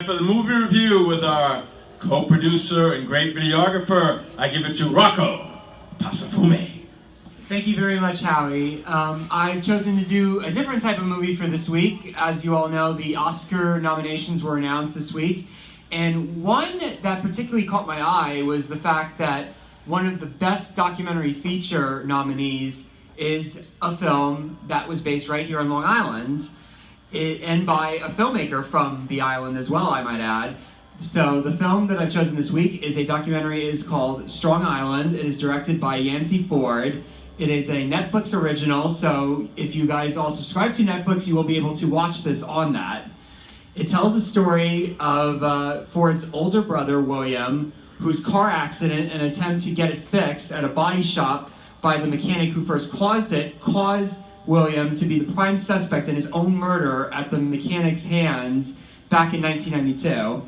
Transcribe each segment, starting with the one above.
For the movie review with our co-producer and great videographer, I give it to Rocco Pasafume. Thank you very much, Howie. I've chosen to do a different type of movie for this week. As you all know, the Oscar nominations were announced this week. And one that particularly caught my eye was the fact that one of the best documentary feature nominees is a film that was based right here on Long Island, and by a filmmaker from the island as well, I might add. So the film that I've chosen this week is a documentary. It is called Strong Island. It is directed by Yancey Ford. It is a Netflix original, so if you guys all subscribe to Netflix, you will be able to watch this on that. It tells the story of Ford's older brother, William, whose car accident and attempt to get it fixed at a body shop by the mechanic who first caused William to be the prime suspect in his own murder at the mechanic's hands back in 1992.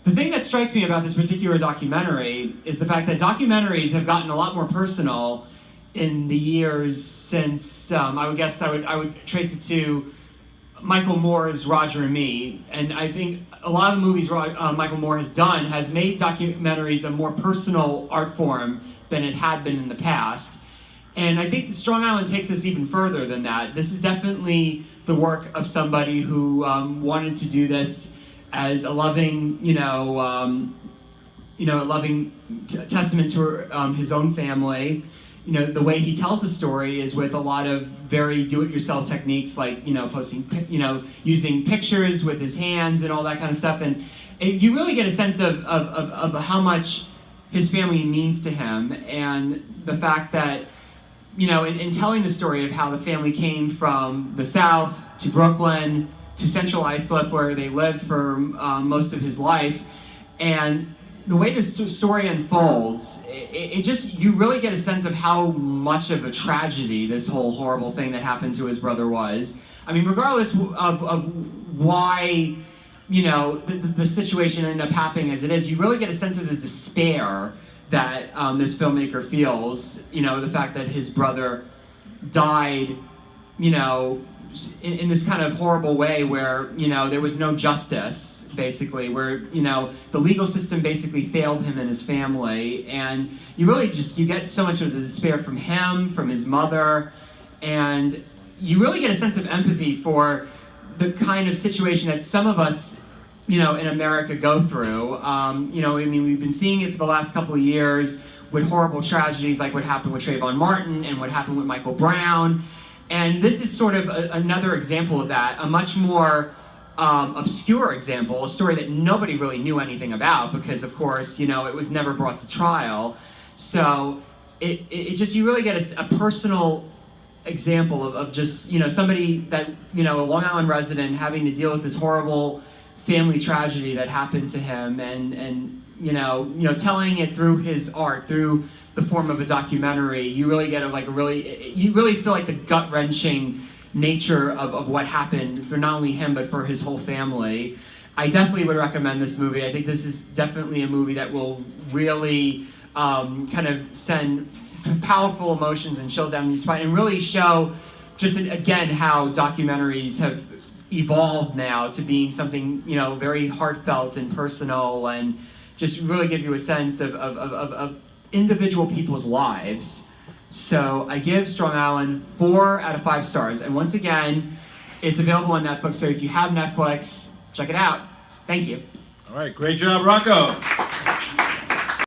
The thing that strikes me about this particular documentary is the fact that documentaries have gotten a lot more personal in the years since, I would trace it to Michael Moore's Roger and Me. And I think a lot of the movies Michael Moore has done has made documentaries a more personal art form than it had been in the past. And I think the Strong Island takes this even further than that. This is definitely the work of somebody who wanted to do this as a loving, testament to his own family. You know, the way he tells the story is with a lot of very do-it-yourself techniques, like using pictures with his hands and all that kind of stuff. And you really get a sense of how much his family means to him, and the fact that, in telling the story of how the family came from the South to Brooklyn to Central Islip, where they lived for most of his life, and the way this story unfolds, you really get a sense of how much of a tragedy this whole horrible thing that happened to his brother was. I mean, regardless of why, the situation ended up happening as it is, you really get a sense of the despair that this filmmaker feels, the fact that his brother died, in this kind of horrible way where, there was no justice, basically, where, the legal system basically failed him and his family. And you really you get so much of the despair from him, from his mother, and you really get a sense of empathy for the kind of situation that some of us, in America go through. We've been seeing it for the last couple of years with horrible tragedies like what happened with Trayvon Martin and what happened with Michael Brown. And this is sort of another example of that, a much more obscure example, a story that nobody really knew anything about because, of course, it was never brought to trial. So you really get a personal example of just, somebody that, a Long Island resident having to deal with this horrible family tragedy that happened to him, and telling it through his art, through the form of a documentary. You really get you really feel like the gut-wrenching nature of what happened for not only him but for his whole family. I definitely would recommend this movie. I think this is definitely a movie that will really kind of send powerful emotions and chills down your spine, and really show just again how documentaries have evolved now to being something very heartfelt and personal, and just really give you a sense of individual people's lives. So I give Strong Island 4 out of 5 stars. And once again, it's available on Netflix, so if you have Netflix, check it out. Thank you. All right, great job, Rocco.